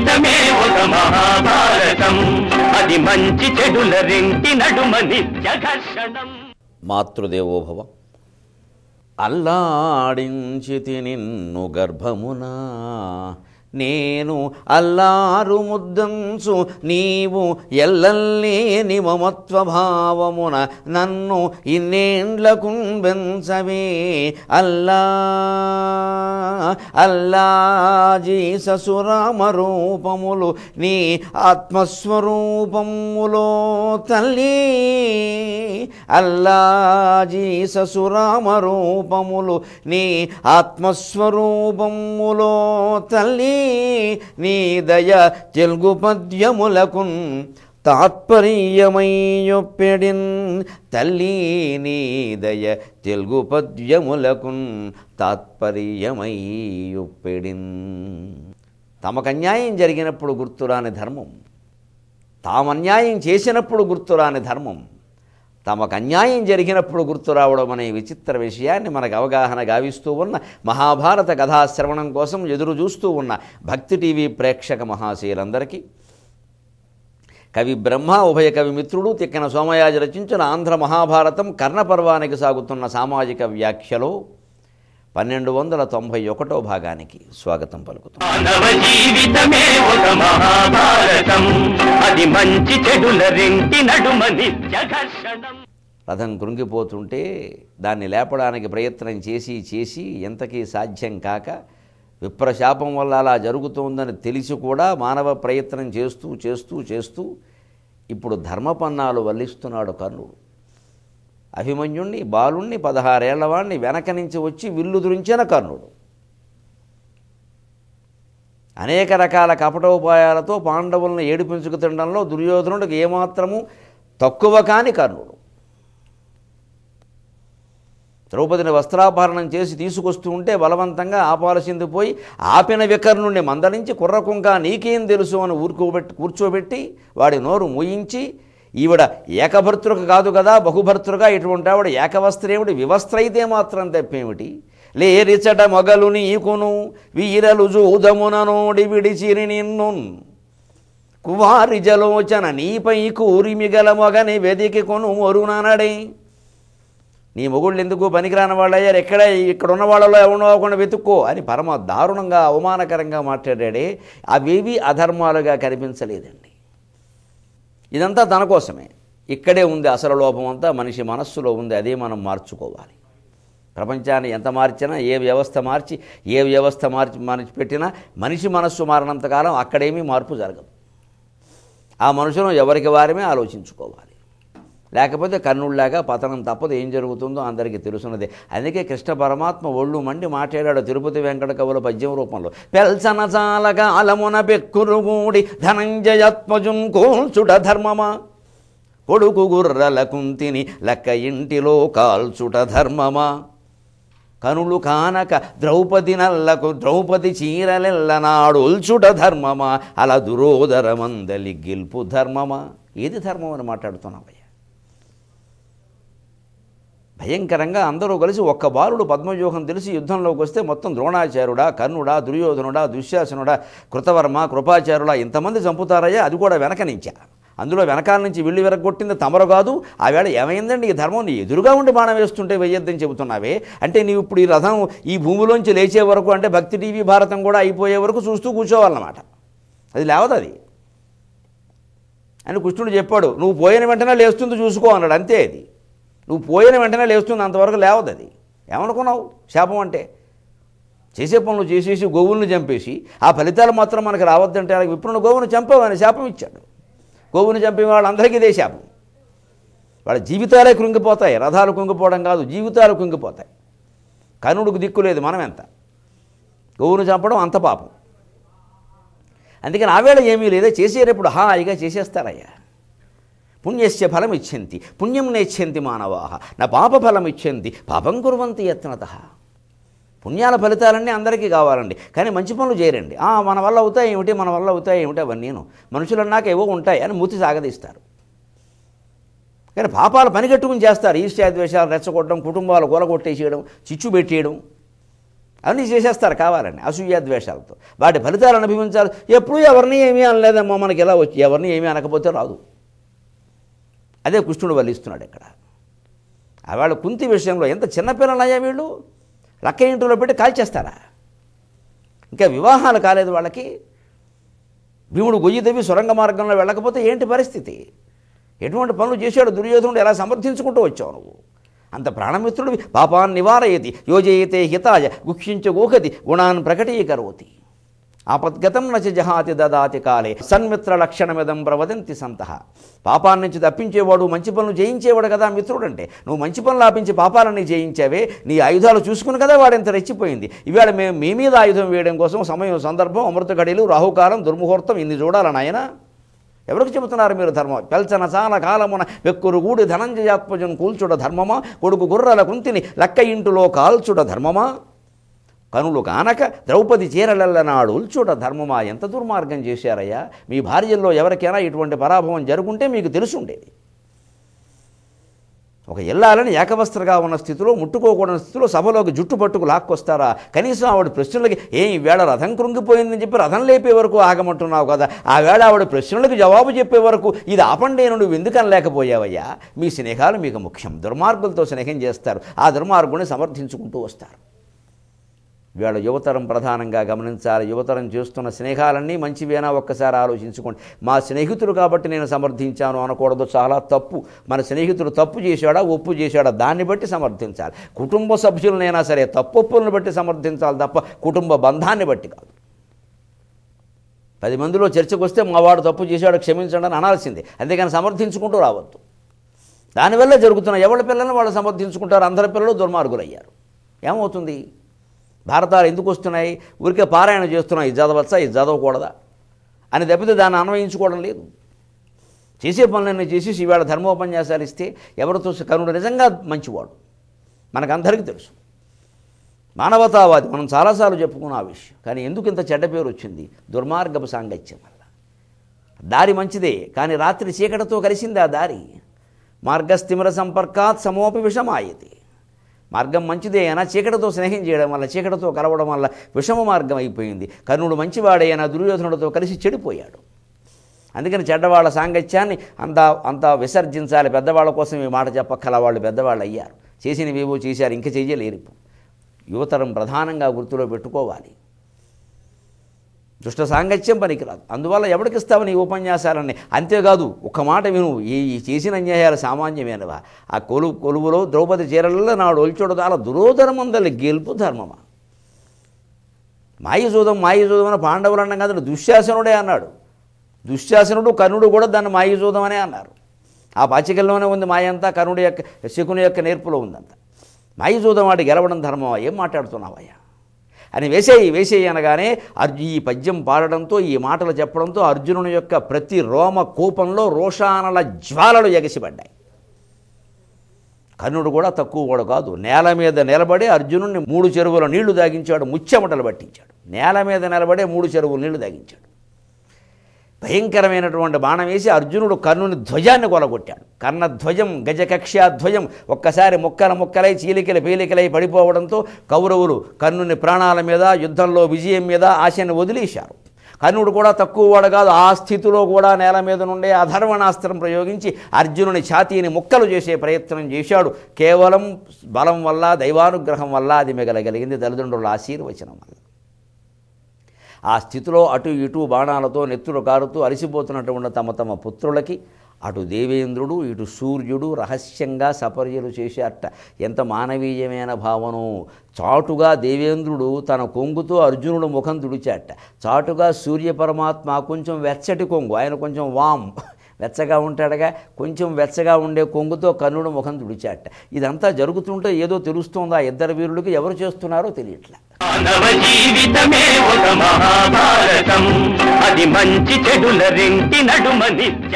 జీవితమే ఒక మహాభారతం, అది మంచి చెడుల రెంటి నడుమ నిత్య ఘర్షణం. మాతృదేవోభవ. అల్లాడించితి నిన్ను గర్భమునా, నేను అల్లారు ముద్దంచు నీవు ఎల్లల్లేని మమత్వభావమున నన్ను ఇన్నేండ్లకు బెంచవే. అల్లా అల్లా జీససురామరూపములు నీ ఆత్మస్వరూపములో తల్లి. అల్లా జీససురామరూపములు నీ ఆత్మస్వరూపములో తల్లి. నీ దయ తెలుగు పద్యములకున్ తాత్పర్యమయ్యొప్పెడిన్ తల్లి. నీ దయ తెలుగు పద్యములకున్ తాత్పర్యమయ్యొప్పెడిన్. తమకన్యాయం జరిగినప్పుడు గుర్తురాని ధర్మం, తామన్యాయం చేసినప్పుడు గుర్తురాని ధర్మం, తమకు అన్యాయం జరిగినప్పుడు గుర్తు రావడం అనే విచిత్ర విషయాన్ని మనకు అవగాహన గావిస్తూ ఉన్న మహాభారత కథాశ్రవణం కోసం ఎదురు చూస్తూ ఉన్న భక్తి టీవీ ప్రేక్షక మహాశయులందరికీ కవి బ్రహ్మ, ఉభయ కవి మిత్రుడు తిక్కన సోమయాజి రచించిన ఆంధ్ర మహాభారతం కర్ణపర్వానికి సాగుతున్న సామాజిక వ్యాఖ్యలో 1291వ భాగానికి స్వాగతం పలుకుతున్నాం. మానవ జీవితమే ఒక మహాభారతం, అది మంచి చెడుల రెంటి నడుమ నిత్య ఘర్షణం. రథం కృంగిపోతుంటే దాన్ని లేపడానికి ప్రయత్నం చేసి చేసి ఎంతకీ సాధ్యం కాక విప్రశాపం వల్ల అలా జరుగుతోందని తెలిసి కూడా మానవ ప్రయత్నం చేస్తూ చేస్తూ చేస్తూ ఇప్పుడు ధర్మపన్నాలు వల్లిస్తున్నాడు కర్ణుడు. అభిమన్యుణ్ణి, బాలుణ్ణి, 16 ఏళ్లవాణ్ణి వెనక నుంచి వచ్చి విల్లు దురించిన కర్ణుడు అనేక రకాల కపటోపాయాలతో పాండవులను ఏడిపించుకు తినడంలో దుర్యోధనుడికి ఏమాత్రము తక్కువ కాని కర్ణుడు. ద్రౌపదిని వస్త్రాపహరణం చేసి తీసుకొస్తూ ఉంటే బలవంతంగా ఆపాల్సింది పోయి ఆపిన వికర్ణుణ్ణి మందలించి కుర్రకుంక నీకేం తెలుసు అని కూర్చోబెట్టి వాడి నోరు మూయించి, ఈవిడ ఏకభర్తృక కాదు కదా బహుభర్తృగా, ఇటువంటి ఆవిడ ఏకవస్త్రేమిటి వివస్త్రైతే మాత్రం తప్పేమిటి, లేరిచట మొగలు నీకును వీరలు జూదముననోడి విడిచిరి నిన్ను కువారి జలోచన నీపై కూరిమిగల మొగని వెదికి కొను ఒరుననడే. నీ మొగుళ్ళు ఎందుకు పనికిరాని వాళ్ళయ్యారు, ఇక్కడ ఉన్న వాళ్ళలో ఎవరినో అవ్వకుండా వెతుక్కో అని పరమ దారుణంగా అవమానకరంగా మాట్లాడాడే. అవేవి అధర్మాలుగా కనిపించలేదండి. ఇదంతా తన కోసమే. ఇక్కడే ఉంది అసలు లోపం అంతా, మనిషి మనస్సులో ఉంది. అదే మనం మార్చుకోవాలి. ప్రపంచాన్ని ఎంత మార్చినా, ఏ వ్యవస్థ మార్చి పెట్టినా మనిషి మనస్సు మారినంతకాలం అక్కడేమీ మార్పు జరగదు. ఆ మనుషులను ఎవరికి వారమే ఆలోచించుకోవాలి. లేకపోతే కర్ణుడిలాగా పతనం తప్పదు. ఏం జరుగుతుందో అందరికీ తెలుసున్నదే. అందుకే కృష్ణ పరమాత్మ ఒళ్ళు మండి మాట్లాడాడు తిరుపతి వెంకట కవుల పద్యం రూపంలో. పెల్చన చాలగా అలమున పెక్కురుగూడి ధనంజయాత్మజున్ కోల్చుట ధర్మమా, కొడుకు గుర్రల కుంతిని లక్క ఇంటిలో కాల్చుట ధర్మమా, కనులు కానక ద్రౌపది నల్లకు ద్రౌపది చీరలెల్లనాడు ఉల్చుట ధర్మమా, అలా దురోదరమందలి గిల్పు ధర్మమా. ఏది ధర్మం అని మాట్లాడుతున్నావయ్యా? భయంకరంగా అందరూ కలిసి ఒక్క బాలుడు పద్మవ్యూహం తెలిసి యుద్ధంలోకి వస్తే మొత్తం ద్రోణాచార్యుడా, కర్ణుడా, దుర్యోధనుడా, దుశ్శాసనుడా, కృతవర్మ, కృపాచార్యుడా ఇంతమంది చంపుతారయ్యా. అది కూడా వెనక నుంచా. అందులో వెనకాల నుంచి విల్లు విరగొట్టింది తమరు కాదు. ఆవేళ ఏమైందండి, ఈ ధర్మం నీ ఎదురుగా ఉండి బాణం వేస్తుంటే వెయ్యొద్దని చెబుతున్నావే. అంటే నీవు ఇప్పుడు ఈ రథం ఈ భూమిలోంచి లేచే వరకు, అంటే భక్తి టీవీ భారతం కూడా అయిపోయే వరకు చూస్తూ కూర్చోవాలన్నమాట. అది లేవదు అది అని కృష్ణుడు చెప్పాడు. నువ్వు పోయిన వెంటనే లేస్తుంది చూసుకో అన్నాడు. అంతే. అది నువ్వు పోయిన వెంటనే లేస్తుంది, అంతవరకు లేవదు. అది ఏమనుకున్నావు శాపం అంటే? చేసే పనులు చేసేసి గోవులను చంపేసి ఆ ఫలితాలు మాత్రం మనకు రావద్దంటే విప్రుని గోవును చంపావని శాపం ఇచ్చాడు. గోవును చంపే వాళ్ళందరికీ ఇదే శాపం. వాళ్ళ జీవితాలే కృంగిపోతాయి. రథాలు కుంగిపోవడం కాదు, జీవితాలు కుంగిపోతాయి. కర్ణుడికి దిక్కు లేదు, మనం ఎంత. గోవును చంపడం అంత పాపం. అందుకని ఆవేళ ఏమీ లేదా, చేసేటప్పుడు హాయిగా చేసేస్తారయ్యా. పుణ్యస్య ఫలం ఇచ్చింది పుణ్యం నేచ్ఛంతి మానవాహ నా పాప ఫలం ఇచ్చింది పాపం కుర్వంతి యత్నతః. పుణ్యాల ఫలితాలన్నీ అందరికీ కావాలండి, కానీ మంచి పనులు చేయరండి. మన వల్ల అవుతాయి ఏమిటి, మన వల్ల అవుతాయి ఏమిటి, అవన్నీను మనుషులన్నాక ఏవో ఉంటాయి అని మూతి సాగదీస్తారు. కానీ పాపాలు పనిగట్టుకుని చేస్తారు. ఈర్ష్యాద్వేషాలు రెచ్చగొట్టడం, కుటుంబాలు కూలగొట్టేసేయడం, చిచ్చు పెట్టేయడం, అవన్నీ చేసేస్తారు కావాలని అసూయాద్వేషాలతో. వాటి ఫలితాలు అనుభవించాలి. ఎప్పుడూ ఎవరిని ఏమీ అనలేదమ్మా, మనకి ఎలా వచ్చి ఎవరిని ఏమీ అనకపోతే రాదు. అదే కృష్ణుడు వల్లిస్తున్నాడు ఇక్కడ. వాళ్ళ కుంతి విషయంలో ఎంత చిన్నపిల్లలయ్యా వీళ్ళు, లక్క ఇంటిలో పెట్టి కాల్చేస్తారా? ఇంకా వివాహాలు కాలేదు వాళ్ళకి. భీముడు గొయ్యి తవ్వి సొరంగ మార్గంలో వెళ్ళకపోతే ఏంటి పరిస్థితి? ఎటువంటి పనులు చేశాడు దుర్యోధనుడు, ఎలా సమర్థించుకుంటూ వచ్చావు నువ్వు? అంత ప్రాణమిత్రుడు. పాపాన్ నివారయతి యోజయతే హితాయ గుక్షించగోహతి గుణాన్ ప్రకటీకరోతి ఆపద్గతం నచ జహాతి దదాతి కాలే సన్మిత్ర లక్షణమిదం ప్రవదంతి సంతః. పాపాన్ని నుంచి తప్పించేవాడు, మంచి పనులు చేయించేవాడు కదా మిత్రుడంటే. నువ్వు మంచి పనులు ఆపించి పాపాలన్నీ చేయించావే, నీ ఆయుధాలు చూసుకుని కదా వాడు ఎంత రెచ్చిపోయింది. ఇవాళ మేము మీ మీద ఆయుధం వేయడం కోసం సమయం, సందర్భం, అమృత గడియలు, రాహుకాలం, దుర్ముహూర్తం ఇన్ని చూడాలని ఆయన ఎవరికి చెబుతున్నారు మీరు ధర్మం? పెల్చన చాల కాలమున వెక్కురు గూడి ధనంజయాత్మజం కూల్చుడ ధర్మమా, కొడుకు గుర్రల కుంతిని లక్క ఇంటిలో కాల్చుడ ధర్మమా, కనులు కానక ద్రౌపది చీరలెల్లనాడు ఉల్చుడ ధర్మమా. ఎంత దుర్మార్గం చేశారయ్యా! మీ భార్యల్లో ఎవరికైనా ఇటువంటి పరాభవం జరుగుంటే మీకు తెలుసుండేది. ఒక ఇల్లాలని ఏకవస్త్రగా ఉన్న స్థితిలో, ముట్టుకోకూడని స్థితిలో సభలోకి జుట్టు పట్టుకు లాక్కొస్తారా? కనీసం ఆవిడ ప్రశ్నలకి ఈ వేళ రథం కృంగిపోయిందని చెప్పి రథం లేపే వరకు ఆగమంటున్నావు కదా, ఆ వేళ ఆవిడ ప్రశ్నలకు జవాబు చెప్పే వరకు ఇది ఆపండి నువ్వు ఎందుకని లేకపోయావయ్యా? మీ స్నేహాలు మీకు ముఖ్యం. దుర్మార్గులతో స్నేహం చేస్తారు, ఆ దుర్మార్గుని సమర్థించుకుంటూ వస్తారు. వీళ్ళ యువతరం ప్రధానంగా గమనించాలి. యువతరం చేస్తున్న స్నేహాలన్నీ మంచివేనా ఒక్కసారి ఆలోచించుకోండి. మా స్నేహితుడు కాబట్టి నేను సమర్థించాను అనకూడదు, చాలా తప్పు. మన స్నేహితుడు తప్పు చేశాడా ఒప్పు చేశాడా దాన్ని బట్టి సమర్థించాలి. కుటుంబ సభ్యులనైనా సరే తప్పొప్పులను బట్టి సమర్థించాలి తప్ప కుటుంబ బంధాన్ని బట్టి కాదు. 10 మందిలో చర్చకు వస్తే మా వాడు తప్పు చేశాడు క్షమించండి అని అనాల్సిందే, అంతేగాని సమర్థించుకుంటూ రావద్దు. దానివల్ల జరుగుతున్న ఎవరి పిల్లలను వాళ్ళు సమర్థించుకుంటారు. అందరి పిల్లలు దుర్మార్గులయ్యారు. ఏమవుతుంది? భారతాలు ఎందుకు వస్తున్నాయి? ఊరికే పారాయణ చేస్తున్నాయి, ఇది చదవచ్చా ఇది చదవకూడదా అని తప్పితే దాన్ని అన్వయించుకోవడం లేదు. చేసే పనులన్నీ చేసి ఈవేళ ధర్మోపన్యాసాలు ఇస్తే ఎవరితో కర్ణుడు నిజంగా మంచివాడు మనకందరికీ తెలుసు, మానవతావాది. మనం చాలాసార్లు చెప్పుకున్న ఆ విషయం. కానీ ఎందుకు ఇంత చెడ్డ పేరు వచ్చింది? దుర్మార్గపు సాంగత్యం వల్ల. దారి మంచిదే, కానీ రాత్రి చీకటితో కలిసింది ఆ దారి. మార్గస్థిమిర సంపర్కాత్ సమోపి విషమాయతి. మార్గం మంచిదే అయినా చీకటితో స్నేహం చేయడం వల్ల, చీకటితో కలవడం వల్ల విషమ మార్గం అయిపోయింది. కర్ణుడు మంచివాడైనా దుర్యోధనుడితో కలిసి చెడిపోయాడు. అందుకని చెడ్డవాళ్ళ సాంగత్యాన్ని అంతా విసర్జించాలి. పెద్దవాళ్ళ కోసం ఈ మాట చెప్పక్కల, వాళ్ళు పెద్దవాళ్ళు అయ్యారు, చేసినవేవో చేశారు, ఇంక చెయ్యలేరు. యువతరం ప్రధానంగా గుర్తులో పెట్టుకోవాలి. దుష్ట సాంగత్యం పనికిరాదు. అందువల్ల ఎవరికి ఇస్తావని ఈ ఉపన్యాసాలన్నీ. అంతేకాదు ఒక్క మాట విను, ఈ చేసిన అన్యాయాలు సామాన్యమైనవా? ఆ కొలువులో ద్రౌపది చీరలలో నాడు ఒల్చొడదాల దురోధనమందలి గెలుపు ధర్మమా? మాయజూదం అని పాండవులు అన్నాం కదా, దుశ్శాసనుడే అన్నాడు. దుశ్శాసనుడు కర్ణుడు కూడా దాన్ని మాయజూదం అనే అన్నారు. ఆ పాచికల్లోనే ఉంది మాయంతా, కర్ణుడి యొక్క శకుని యొక్క నేర్పులో ఉందంతా. మాయజూదం వాడి గెలవడం ధర్మమా? ఏం మాట్లాడుతున్నావయ్యా అని వేసేయి అనగానే ఈ పద్యం పాడడంతో, ఈ మాటలు చెప్పడంతో అర్జునుని యొక్క ప్రతి రోమ కోపంలో రోషానల జ్వాలలు ఎగసిపడ్డాయి. కర్ణుడు కూడా తక్కువ కూడా కాదు. నేల మీద నిలబడి అర్జునుడిని 3 చెరువుల నీళ్లు దాగించాడు, ముచ్చెమటలు పట్టించాడు. నేల మీద నిలబడే 3 చెరువుల నీళ్లు దాగించాడు. భయంకరమైనటువంటి బాణం వేసి అర్జునుడు కర్ణుని ధ్వజాన్ని కొలగొట్టాడు. కర్ణధ్వజం గజకక్ష్యాధ్వజం ఒక్కసారి ముక్కలై చీలికలు పేలికలై పడిపోవడంతో కౌరవులు కర్ణుని ప్రాణాల మీద, యుద్ధంలో విజయం మీద ఆశను వదిలేశారు. కర్ణుడు కూడా తక్కువ వాడు కాదు. ఆ స్థితిలో కూడా నేల మీద నుండే అధర్వణాస్త్రం ప్రయోగించి అర్జునుని ఛాతీని ముక్కలు చేసే ప్రయత్నం చేశాడు. కేవలం బలం వల్ల, దైవానుగ్రహం వల్ల అది మిగలగలిగింది, తల్లిదండ్రుల ఆశీర్వచనం వల్ల. ఆ స్థితిలో అటు ఇటు బాణాలతో నెత్తులు కారుతూ అలసిపోతున్నటువంటి తమ పుత్రులకి అటు దేవేంద్రుడు ఇటు సూర్యుడు రహస్యంగా సపర్యలు చేశారట. ఎంత మానవీయమైన భావనో! చాటుగా దేవేంద్రుడు తన కొంగుతో అర్జునుడు ముఖం తుడిచాట. చాటుగా సూర్య పరమాత్మ కొంచెం వెచ్చటి కొంగు, ఆయన కొంచెం వెచ్చగా ఉంటాడుగా, కొంచెం వెచ్చగా ఉండే కొంగుతో కర్ణుడు ముఖం తుడిచాట. ఇదంతా జరుగుతుంటే ఏదో తెలుస్తోంది. ఆ ఇద్దరు వీరులకి ఎవరు చేస్తున్నారో తెలియట్లే. మానవ జీవితమే ఒక మహాభారతం, అది మంచి చెడుల రెంటి నడుమ నిత్య